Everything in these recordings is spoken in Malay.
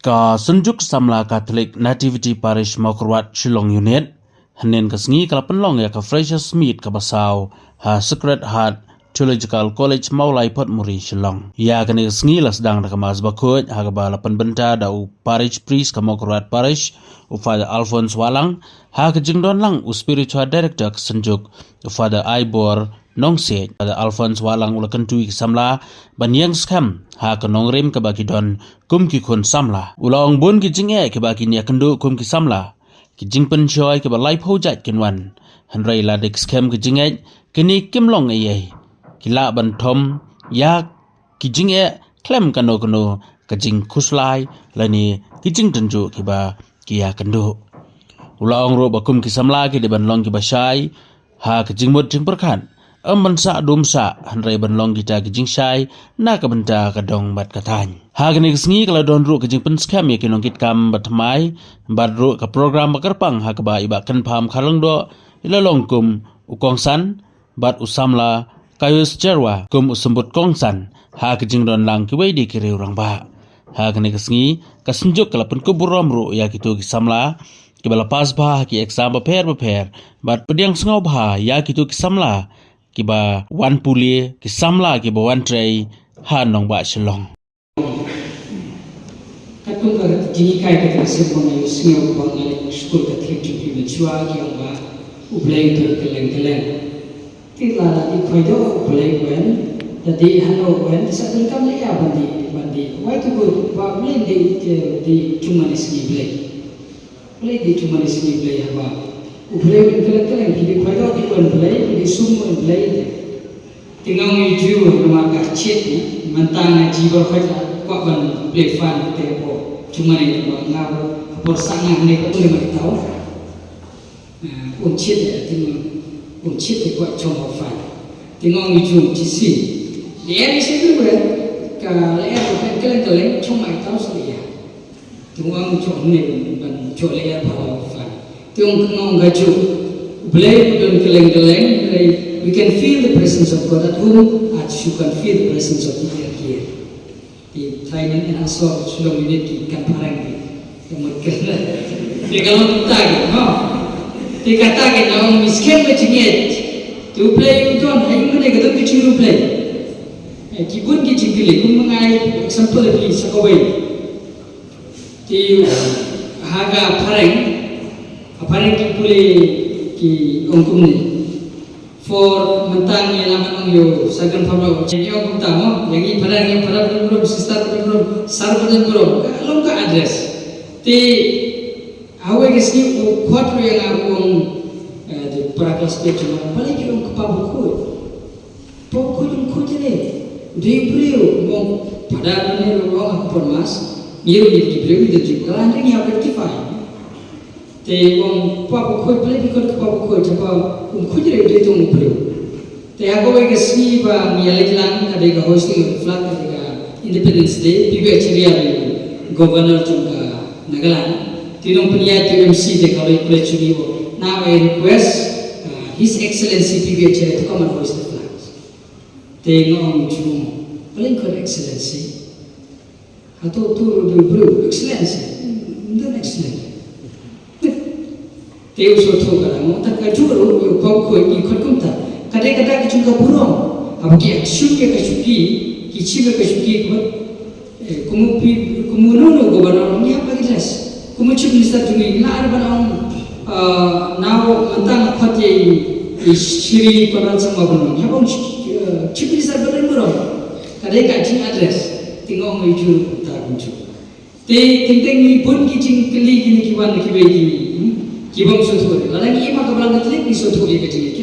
Ka Sunjuk Samla Catholic Nativity Parish Mokrwat Shillong Unit hanin kasngi kalapenlong ya ka Fraser Smith ka Basau ha Sacred Heart Theological College Maulai Port Muri Shillong. Ya kani kasngi lasdang da kamas bakut ha ka balapan benta da u parish priest ka Mokrwat Parish u Father Alphonse Walang ha ka jingdon lang u spiritual director ka Sunjuk u Father Ibor Nongse pada Alphonse Walang ulakan tui samla banyang skam ha ka nongrim ka bagi don kum ki kun samla ulong bun ki jinge ke bagi nia kendu kum ki samla ki jingpen choy ke balai phojat kenwan hanrai la dek skam ki jinge kini kimlong ye ki la ban thom ya ki jinge klem kano ka jing khuslai lani ki jing tenju ki ba ki ya kendu ulong ro bakum ki samla ki de ban long ki basai ha ki jingmut jing perkan Mensa dumsa hanrai banlong kita kijing syai na ka benta ka dong bat katany ha gani kisngi kala don ru kijing pen scam ya kinong kit kam batmai badru ka program bakarpang ha ka ba iba kan pham kharang do ilalong kum ukongsan bat usamla kayus jerwa kum usembut kongsan ha kijing don lang ki wedi ki reurang ba ha gani kisngi kasenjuk kala pen kuburom ru ya kitu kisamla ki bala pas ba ki exam paper bat pediang sengau ba ya kitu kisamla kiba wan puli kisamla kiba wan tray hanong ba Shillong katung ka jini kai ka kasib mo na singaw ko ng school ka trip to chua ki ang ba ublay to keleng ti la di khoido ublay wen da di hano wen sa kun kam ya bandi why to go ba ublay di chumanis ni ublay di chumanis ni ublay ba ublay wen keleng ki di khoido di wen ublay di sum wen ublay tinggal menuju rumah kacit mentang jiwa kita kok ban plefan tepo cuma ni ngau bersangah ni kau boleh tahu uncit ya tinggal uncit kok cuma fan tinggal menuju cisi dia ni sendiri ber kalau bukan keleng cuma tahu saja tinggal menuju ni ban colek bawa fan tinggal ngaju boleh bukan keleng we can feel the presence of God at home as you can feel the presence of God here. Di Thailand and also Shillong Unit di Kamparang di kemudian di kalau kita gitu, di kata kita orang miskin macamnya, tu play itu orang yang mana kita bicara play. Kibun kita pilih, kau mengai example di Sakawai, di harga parang kita pilih di ongkum ni. For mentang yang lama yo sagan pamro yang aku tahu yang ini pada belum sister belum sarbadan belum kalau ka address ti awe kesini kuat yang aku di prakas petu balik ke pabuku yang kujene di beliau mau pada ni lo aku permas biru di beliau itu juga ada yang rectify te wong pabuku balik ke pabuku coba kujere dia tu beliau te aku bagi sini ba mialiklan kadai ka hosting flat kadai Independence Day bibi ceria governor juga Nagaland tinong peniat MC de kalau ikut curi wo now I request His Excellency bibi ceria to come and hoist the flags te ngong cuma paling kau Excellency atau tu bro Excellency dan excellent Teu soto kadang tak kacuru yo pokok ikut kumta kadang-kadang kita burung abgi asyuk ke syuki kicibe ke syuki kumunono gobernador ni apa jelas kumucip minister tumi na arban now mentang khotye shiri koran sama burung ya bang chief minister burung kadang-kadang address tinggal menuju tak menuju te tingteng ni pun kicing keli gini kiwan kibegi kibang sotu lalang ima kabelang atlet ni sotu ke kecil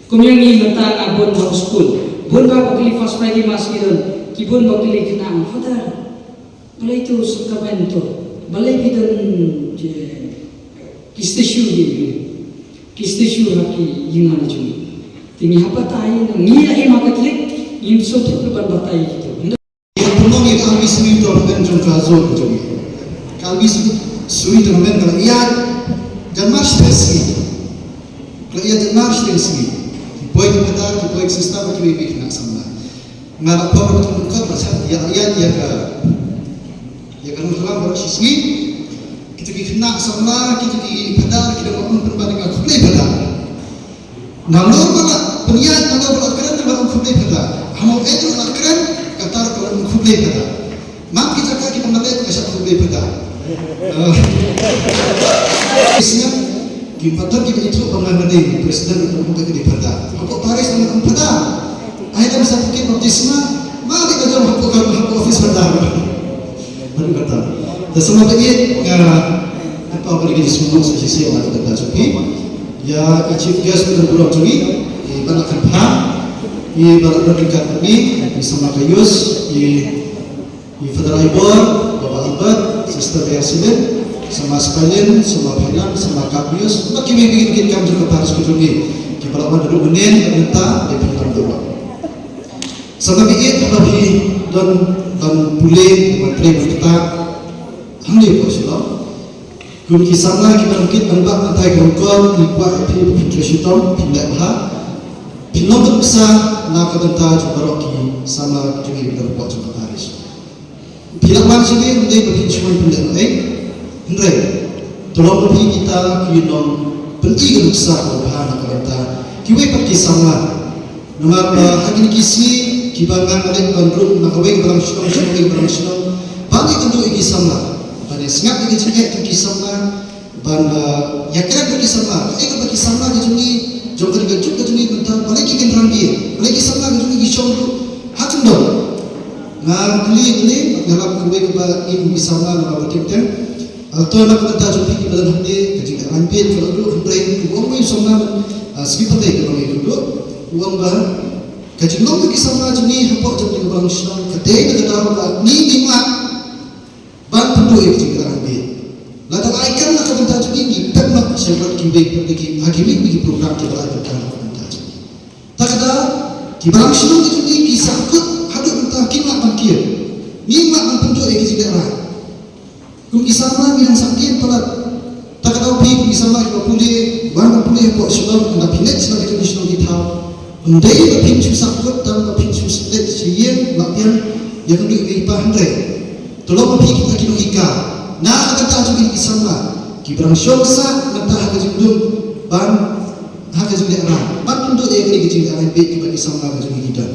kumyang ni mentang abon bang school bon ba bakli first Friday mas giron kibon bakli kenang father balai tu sukamento balai gidan kistishu haki yimana jumi tingi hapa tai ngia ima katlik yim sotu ke ban batai gitu Pulong yang kami sendiri dorong jom kazo jom kami sendiri dorong kalau ia dan masih kalau ia dan masih boy kita boy sistem kita bikin nak sama ngarap apa betul betul macam ya ka Ya kan dalam baru sisi kita kena sama kita di pada kita ngomong perbandingan kulai pada. Namun mana peniat kalau berkeren dalam kulai pada. Hamu itu berkeren kata dalam kulai pada. Mak kita kita melihat kesat kulai pada. Isinya kita itu pengamatan presiden untuk di pada. Apa Paris dengan pada? Ayat satu kita baptisma. Mari kita jom hapuk office pada. Baru kata, semua bagi apa bagi semua sisi yang ada dalam joki, ya chief guest berbulan joki, balik kerja, balik berdekat kami, sama kayus, federal board, bapak Albert, sister Bersilin, sama sekalian, sama Payang, sama kabius, bagi bikin kami juga harus joki, kita lawan dulu menin, minta, dia pintar dulu. Sama bikin lebih dan boleh menteri kita hamil posilo. Kuni kisahnya kita mungkin nampak antai kongkol ikut itu pintresitom pindah bah. Pinong besar nak kata coba roki sama juga kita buat coba Paris. Pilawan sini mungkin bagi cuma pindah Hendrai. Tolong lebih kita kinong penting besar bah nak kata. Kiwe pergi sama. Nomor hari kisi kibangan oleh bandruk nakawai barang sinong bagi tentu iki sama pada sengat iki cengek iki sama ban ya kira iki sama ego bagi sama jadi jogar gajuk jadi bentar balik iki kan dia balik sama jadi iki show hakim dong nah kali ini dalam kuwe ba iki sama na berkaitan atau nak bentar jadi di dalam hati ketika rampit kalau dulu hentai uang sama sekitar itu kalau itu uang bah kajilong ke kisah ni hapok jadi orang Islam kedai negara ni lima ban penduk itu kita ambil. Lada ikan nak kebentar jadi ni pernah saya buat kibai pergi hakimi pergi program kita ada kebentar jadi. Tak ada kibarang Islam itu ni kisah kut hadut bentar kimak bangkir. Ni mak penduk itu kita orang. Kum kisah mana yang sakit pelat. Tak ada pergi kisah mana kita boleh ban boleh hapok Islam nak pilih Islam itu Islam kita. Undai bapin susah kot dan bapin susah siang bapian yang kena diimpah hendai. Tolong bapin kita kino ika. Nak kata juga kisah kibrang syoksa mentah harga judul ban harga judul arah. Ban untuk yang ini kecil arah baik kita kisah harga judul kita.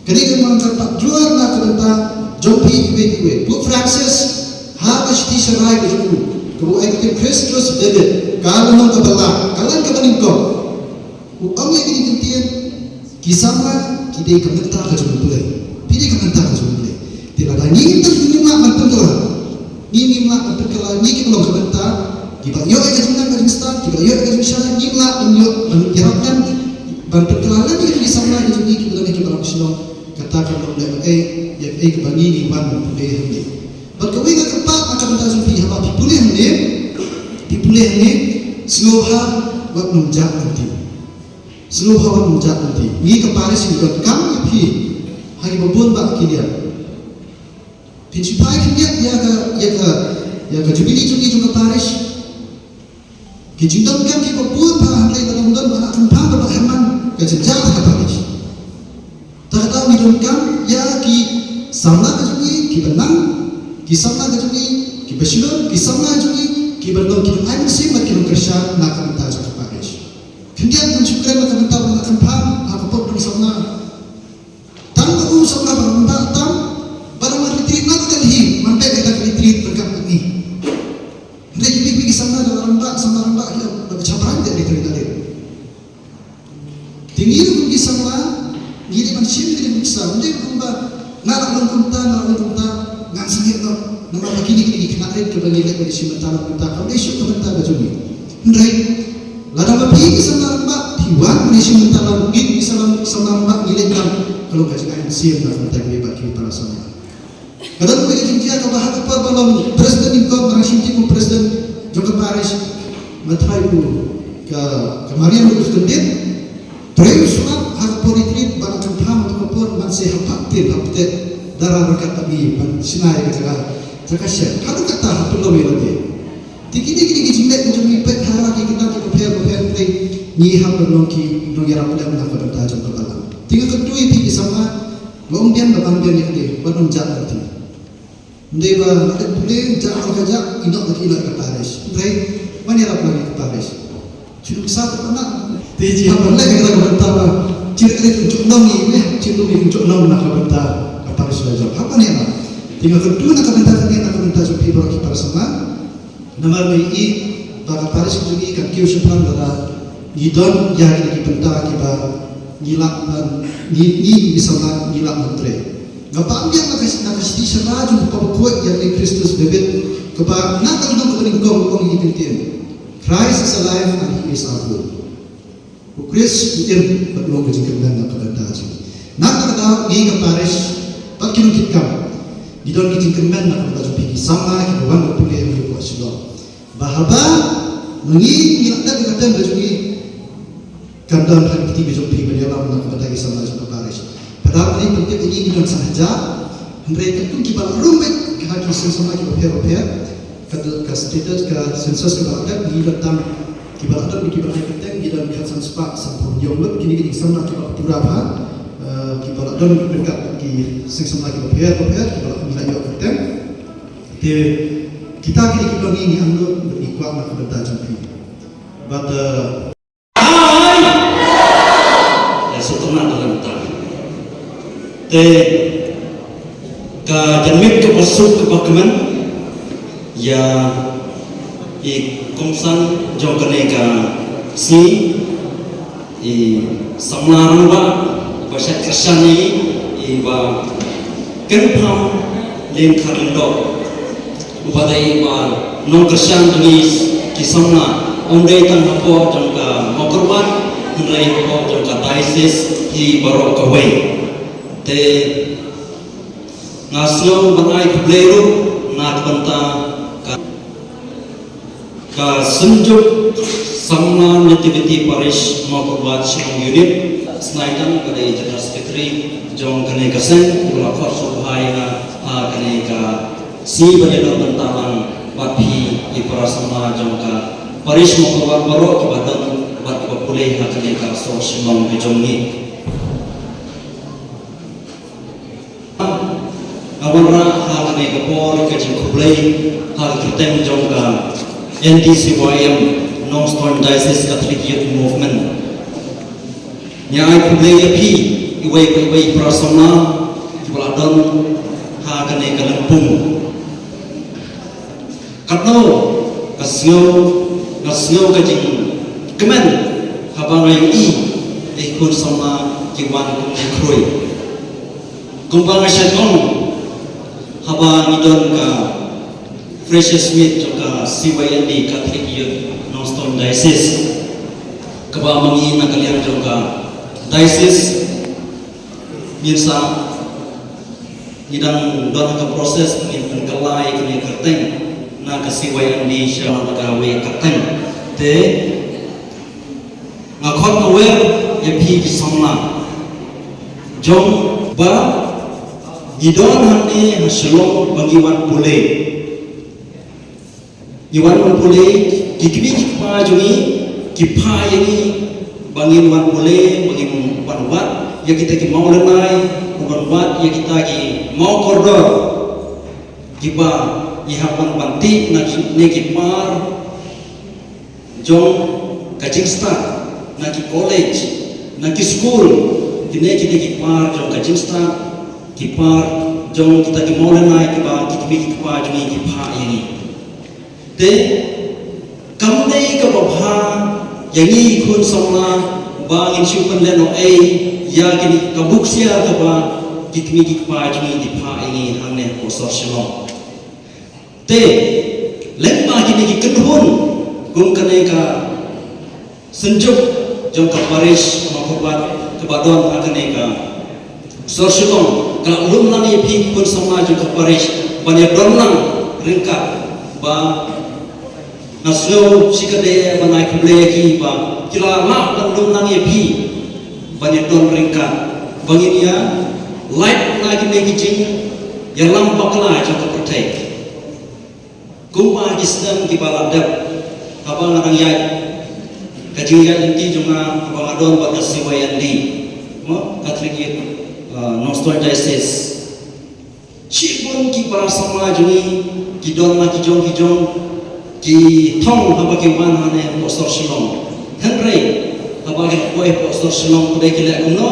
Ketika mengangkat pak jual nak kata jompi iwe. Pope Francis harga siti serai ke judul. Kemudian kita Kristus David kalau nak kebelah kalian kebeningkau. Orang yang ini kentian kisahnya kita komentar ke jumlah boleh, pilih komentar ke jumlah boleh. Tidak ada ni kita ni mak berpengaruh, ni mak berpengaruh ni kita belum komentar. Kita yo ke jumlah ke Pakistan, kita yo ke jumlah ni mak yo diharapkan berpengaruh lagi kisahnya ke jumlah kita lagi kita Islam katakan orang yang kebani ni man boleh ni. Berkawin ke kepak akan kita jumlah apa boleh ni seluruh buat menjak nanti. Seluruh hawa menjat nanti. Ni ke Paris juga kami pi hari babun bak kilian. Pincupai kilian ya ke jubili juga Paris. Kijindam kan ki babun ba hanai dalam dan anak kempang ba Herman ke jejak ke Paris. Tak tahu midon kan ya ki samla ke jugi ki benang ki samla ke jugi ki besilon ki samla jugi ki benang ki ai mesti mak ki kerja nak minta ke Paris. Kemudian mensyukurkan nak minta akan paham aku pun bersama tanpa usaha barang datang barang retreat nak kali mantai kita retreat berkat ini retreat pergi sama dalam rambak yang bercampur dari retreat tadi tinggi pergi sama gini manusia ini bisa untuk kumba nak kumta ngan sengit no nama begini kena red ke bagi lek dari sementara kita kalau isu komentar baju ni ladang pergi sama rambak diwan Malaysia mentara mungkin bisa sama rambak nilaikan kalau kajian siap nak minta bebas kita rasanya. Kadang kita jinjia ke bahag apa balong presiden itu orang Sinti pun presiden juga Paris matrai itu kemarin itu kendit terus surat hak politik balakan paham atau pun masih hapaktir darah rekat tadi sinai jaga syar hadu kata hatu lo melodi Tiki-tiki jinjek macam ipet haraki kita prepare ni hak berlongki nong yang rapat nak berita jam berbalang. Tiga kedua itu sama gombian berpanggian yang dia berunjat nanti. Hindi ba natin puli jangan kajak inok nakilak ke Paris. Ndai mana rap lagi ke Paris. Cuma satu anak. Tiji apa lagi kita bentar ba. Ciri kali tunjuk nom ni, ciri tu tunjuk nom nak bentar ke Paris saja. Apa ni nak? Tinggal kedua nak bentar ni nak bentar supaya bawa kita bersama. Nama ni baka Paris itu kan kiu sepan pada gidon yang kita bentar kita ngilak ni misalnya ngilak menteri. Ngapa dia nak kasih seraju kepada kuat yang di Kristus David kepada nak kalau kita kau ini penting. Christ is alive and He is our hope. Christ itu belum berjingkang nak kepada Dia. Nak kata ini ke Paris, tak kira kita di dalam jingkang nak kepada Dia sama kita orang berpikir yang berbuat sudah. Bahawa mengi nak kata berjumpa kandang hati berjumpa berjalan nak kepada Dia sama ke Paris. Padahal ini penting ini dengan sahaja mereka pun kita rumit kaki sama kita berpikir kata status ke sensus kebahagiaan di datang kita ada kita penting di dalam khasan sepak sampun jomlet kini kita sama kita berapa kita ada dekat di sama kita berpikir kita nilai penting kita kita ini anggap berikuat nak kebetulan jumpa but ya setengah dalam tahun ka janmit ke masuk ke bagaimana ya komsan jauh kene ka si samlarang ba bahasa Kristen ini ba kenpam len karindo upadai ba non Kristen tulis kisamna ondai tang hapo jong ka mokorban ondai hapo jong ka diocese hi baro kawai te ngaslo bangai kubleru nak banta ka senjuk sama nativity parish mokorbat Shillong unit snaidan pada general secretary jong kene kasen ula korso bahai na kene ka si badan bantalan bapi ipara sama jong ka parish mokorbat baro kibadan bat kipapuleh kene ka so Shillong jong ni awanra hal ne kapor ke jing kublai hal kerteng jong ka NDCYM Northern Diocese Catholic Youth Movement nyai kublai api iwai prasana kibaladon ha kane kalampung katno kasnyo ke jing kemen habangai ikut sama kiwan kum kroi kumbang asyadong haba ngidon ka Precious Smith juga CYND Catholic Youth Northern Diocese kaba mangi na kalian juga diocese mirsa ngidang don ka proses ngin kalai kini kerteng na ka CYND siya magawe kerteng te ngakot aware ya pi kisamna jong ba gidon handi hasilong bagiwan pule iwan pule kikbi kikpa jungi kipa yani bangin wan pule bangin wan wat ya kita ki mau lenai wan wat ya kita ki mau koridor kipa ihapan banti ne kipar jong kajing start na ki college na ki school kine kita kipar jong kajing start kipar jong kita ki mau lenai kipa kikbi kikpa jungi kipa yani te kamdei ka babha yangi khun somna ba in shupan leno ai ya kini kabuksia ka ba kikmi kikpa jungi dipha ini hangne ko sorsino te lemba kini ki kenhun gung kane ka senjuk jong ka parish makobat ka badon akane ka sorsino ka ulum nani phi kun somna jong ka parish banya donang ringka ba naslo sikade banai kublai ki ba kila la bandung nang epi banyak don ringka banginia light lagi neki jing yang lampak la jaka pertai kumpa gisdam ki baladap abang nang yai kajing ya nanti junga abang adon ba CYND mo Catholic Northern Diocese Cipon ki para sama juni kidon na kijong ki thong haba ki wan hane postor Shillong Henry haba ki boy postor Shillong kudai kile kuno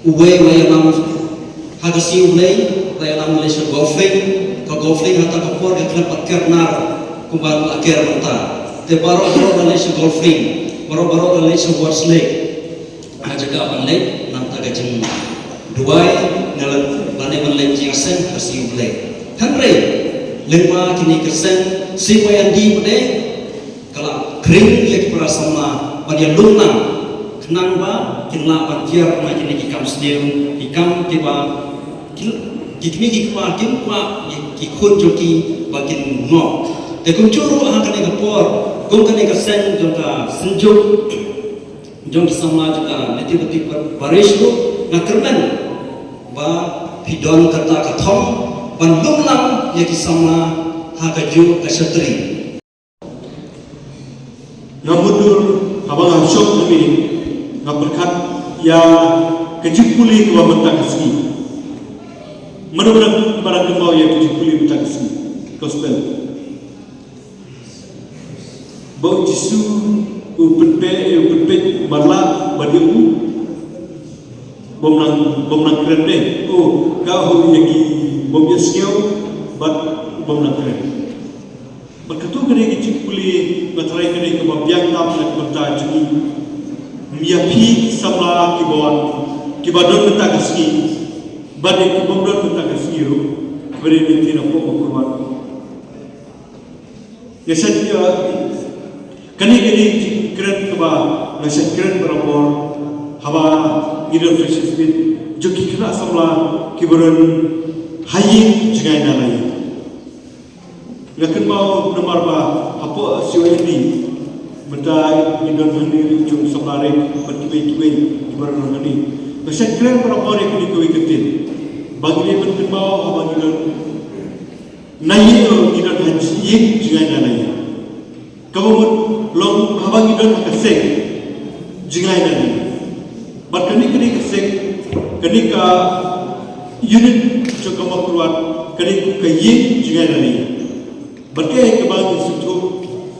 uwe nam hagasi ublay nam Malaysia golfing hata kapor ke klub kernar kumbal akhir mata te baro Malaysia golfing baro Malaysia World League jaga ban lake nam taga jeng duai ngalan bane ban lake jing sen hasi ublay Henry lima kini kersen si wayandi pade kala kering yak para sama badia lunang kenang ba kinla bantiar ma kini kikam sedeu ikam tiba kikmi kikpa kimpa kikun joki bakin no te kuncuru akan ke por kum kane kersen jongka senjuk jong sama juga neti baris lu ngakerban ba pidon kata kathom ban lumlang ya kisama hakaju kasatri ngamudur abang syok kami ngaberkat ya kejipuli tua mentang kasih menurut para kemau ya kejipuli mentang kasih gospel bau jisu upet marla badiu bomnang keren deh oh kau yaki bom yaskiau bat bomnang keren berkatu kene kecik puli batrai kene ke biang tam nak berta juni miapi samla kibadon beta kasih badai kibomdon beta kasih beri nanti nampak berkuat yasan kene keren keba nasi keren berapor hawa idul fresh speed joki kena samla kibaron hayi jangai nalai ngakan mau nomor ba apa siwedi bedai idul hani jung samlare berkibai kibaron hani nasi keren berapor yang dikoi ketin bagi dia berken mau hawa idul nayi idul haji jangai nalai kamu long habang idon kasek jingai nani berkani kasek kani ka unit cokama keluar kani ka yin jingai nani berkai ke bagi sutu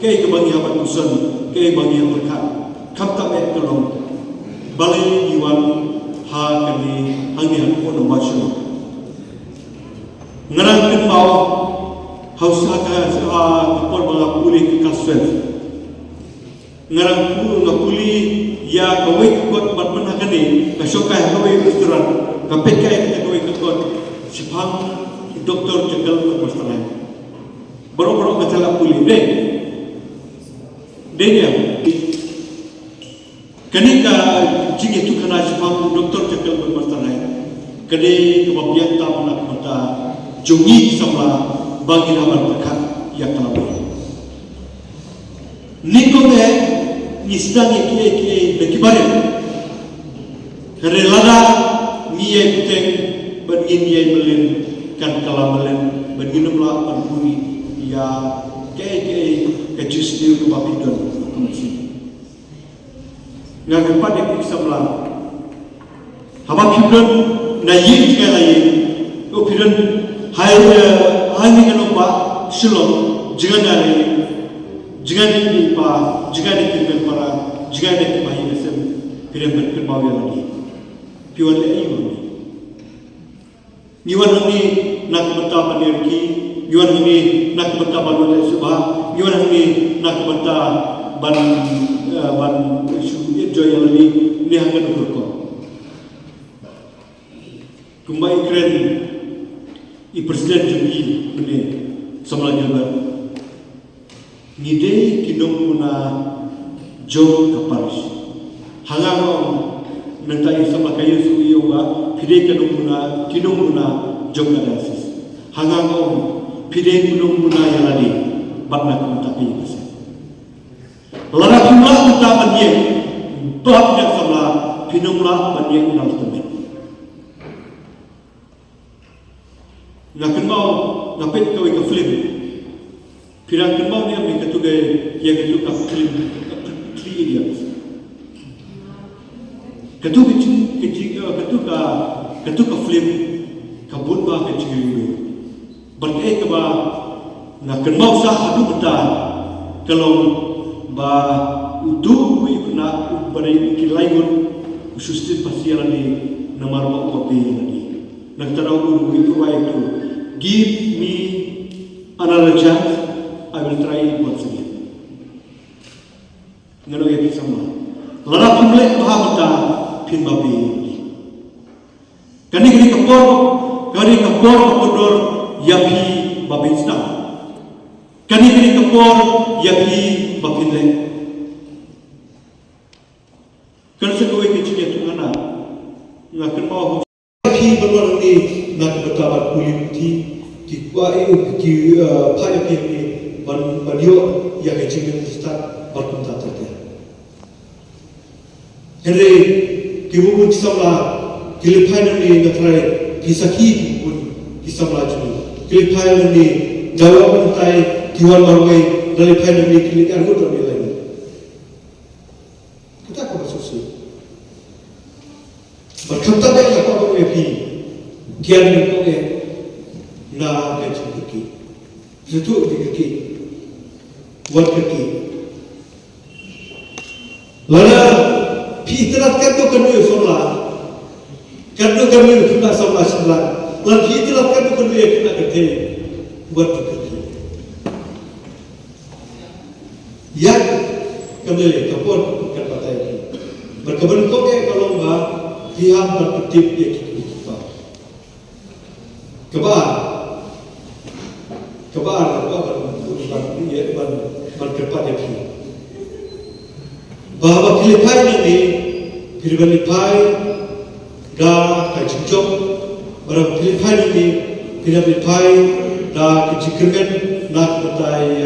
kai ke bagi habat usan kai bagi yang berkat kapta ek tolong balai iwan ha kani hangi hanko no masyo ngarang ken mau hausa ka sa kapor mga puli ke kaswel ngarang ngapuli ya kawai kot bat menakani kasokai kawai restoran kapekai kita kawai kot sipang doktor cekal masalah boro-boro masalah puli deh dia kenika jing itu kena sipang doktor cekal masalah kade kebabian tak nak mata jongi sama bagi amal berkat yang telah nikome nistan iki lekibare relada niye kuteng bagin ye melen kan kala melen bagin mla anpuri ya ke justiu ke babidon kumsi ngagen pade samla haba pidon na yin kala yin o pidon hani kan ba Shillong jangan ini pa jangan ini para jangan ini pa ini sem film berkembang lagi pion lagi ni wan ni nak beta panerki yuan ini nak beta balon sebab yuan ini nak beta ban isu joy lagi ni akan berkor kembali keren i presiden jungi ini sama jalan ngide kinong muna jom kaparis hangang nanti sama kayu suyo ba pide kinong muna jom kadasis hangang pide kinong muna yalani bakna kumta kayu kasa lara kumla kumta banye tohap yang sama kinong la banye unal temen ngaken mau ngapit kawai ke film pirang kembang ni ambil ketuga yang itu ka film 3 idiots ketuga film kabun ba ke ciwi berke ke ba na kenmau sa adu beta kalau ba udu wi na bari kilaigun usustin pasialan ni namar ba obi ni nak tarau wi provide to give me another chance. I will try it once again. Ngano ya sama lara pamle mahamata pin babi kani kapor tudor yapi babinsta kani kapor yapi babinle kan sekoe ke cinya tu ana ngakan mau yapi berwar ni nak betabat kuliti ki kwa ki phaya pi ni banyo ya ke cinya start berkum tata Henry kibubu kisabla kilipayan ni natrai kisaki pun kisabla juni kilipayan ni jawab mentai kiwan marwai dari payan ni kilikan hutan ni lagi kita apa maksudnya berkata baik apa apa yang kian ni kau na kecil kiki itu kiki buat kiki lala Fitrat kado kanu somla kado kanu kita somla somla lan fitrat kado kanu kita kete buat kete yak kembali kapur kata ini berkabar kau kalau mbak pihak berketip ya kita kebar berkepat ya kita bahwa Filipina ni Filipina dah kacicok, bahwa Filipina ni Filipina dah kacikirkan nak betai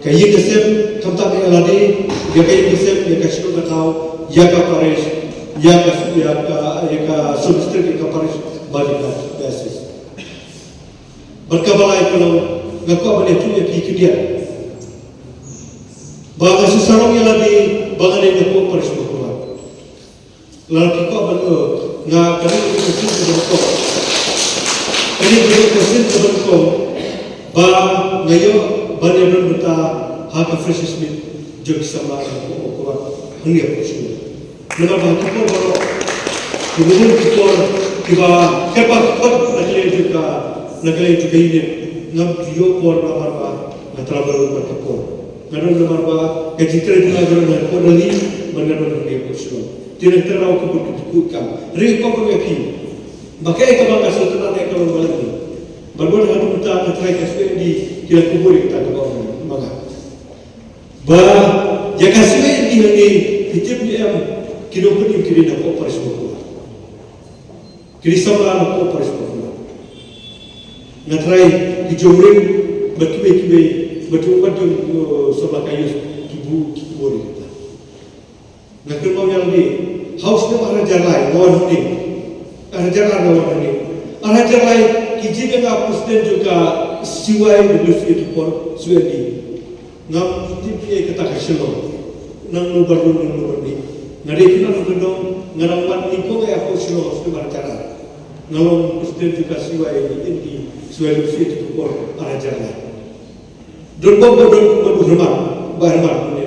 kayu kesem kamtak eladi dia kayu kesem dia kasih kita tahu ya kaparis ya substrik kaparis balik basis berkabalai kalau ngaku apa itu ya pikir dia bahwa seseorang yang lagi bangan yang aku paris berkurang. Lalu kita berdua nggak kami kesin berbentuk. Kami kesin berbentuk. Bah ngayo banyak berbeta hak fresh smith juga sama aku berkurang. Hendak aku semua. Lepas itu kita baru kemudian kita kepak negara juga ini ngam video por nama travel berkepor. Ngaron nomor ba kecitra dina garon na ko dali mangaron ni ko sino tidak terlalu kebutuhan ri ko ko yapi makai ka bangga sultan na ka balani balbon hatu muta ka try ka di kila kubur kita ko maga ba ya kasih di ni hitip ni am kilo pun kiri na ko paris ko kiri sama na ko paris ko na try di jomring berkibe betul sebelah kayu kibu kita. Nak mau yang ni house ni mana jalan lawan ni, ada jalan lawan ni, ada jalan kiji dengan presiden juga siwai dulu itu pun suami ngam tipi kita kasih nang nubar ni, ngari kita nunggu ngarang mat ni kau yang aku silo sudah berjalan, ngalong presiden juga siwai ini suami itu pun ada jalan. Don berhormat, berhormat ni.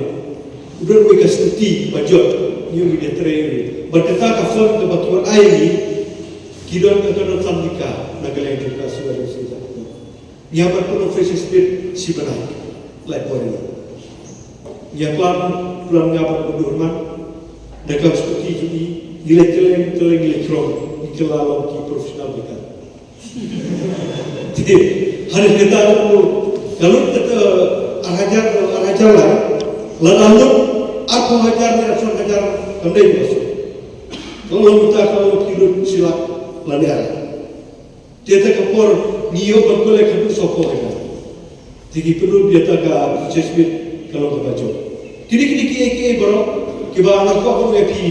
Don mereka seperti bajot, ni media terakhir. Berkata kafir kebatuan air ni, kidon kata sandika, nagalai juga suara suara. Yang berpuluh fresh spirit si benar, like orang. Yang pulang ngabat berhormat, dekat seperti ini, gila elektron, dikelalui ki profesional kita. Jadi hari kita kalau kita arajar lalu aku hajar ni asal hajar kembali masuk. Kalau kilo silap laniar, dia tak kapor niyo berkolek itu sokong kita. Jadi perlu dia tak cesbit kalau terbaca. Kini kiai baru kita anak kau api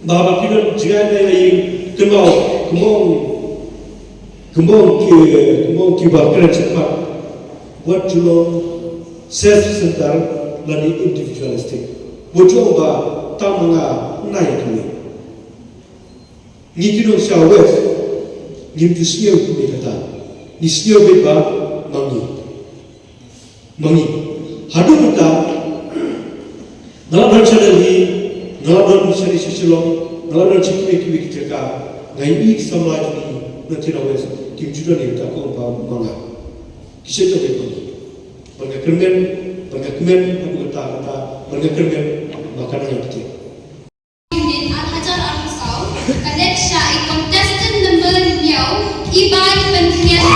bahawa kilo jangan lain kembang kita keren cepat. Buat julung self-centered dan individualistik. Buat ba tamu naik ni. Ni kilo syawes ngim tu siau tu be kata ni siau be ba mangi hadu mata dalam channel hi dalam misari sisilong dalam chikme ki jaka ngai ik samaj ni nanti rawes kim juda ni ta ko ba manga kise to be ko banga kermen aku kata banga kermen makanan yang kecil Unit Al-Hajar Al-Husau, Kadek Syai contestant number Niau, Iban Pentrian.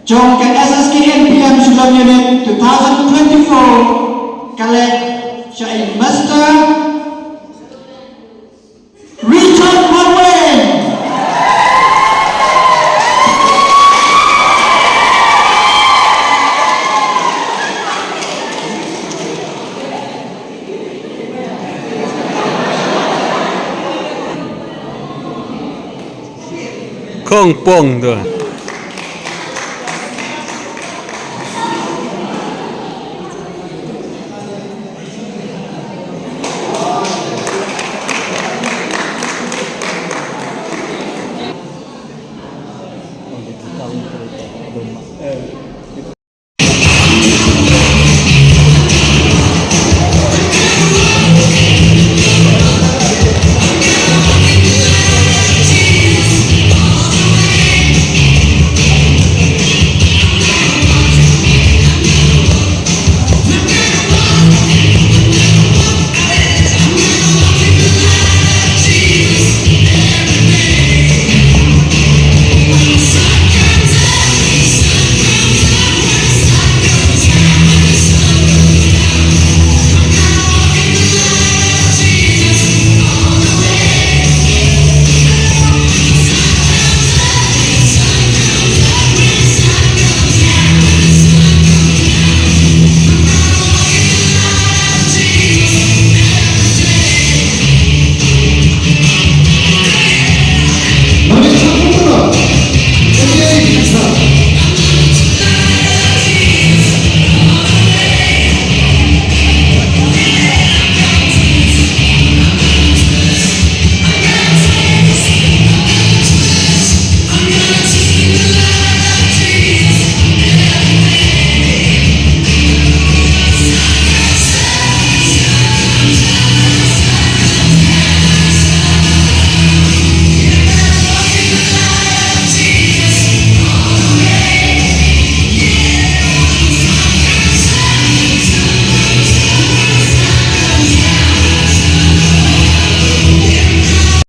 Jom ke SSKN PM Shillong Unit 2024 Kalek Syai Master Richard Marwin. Kong Pong tu.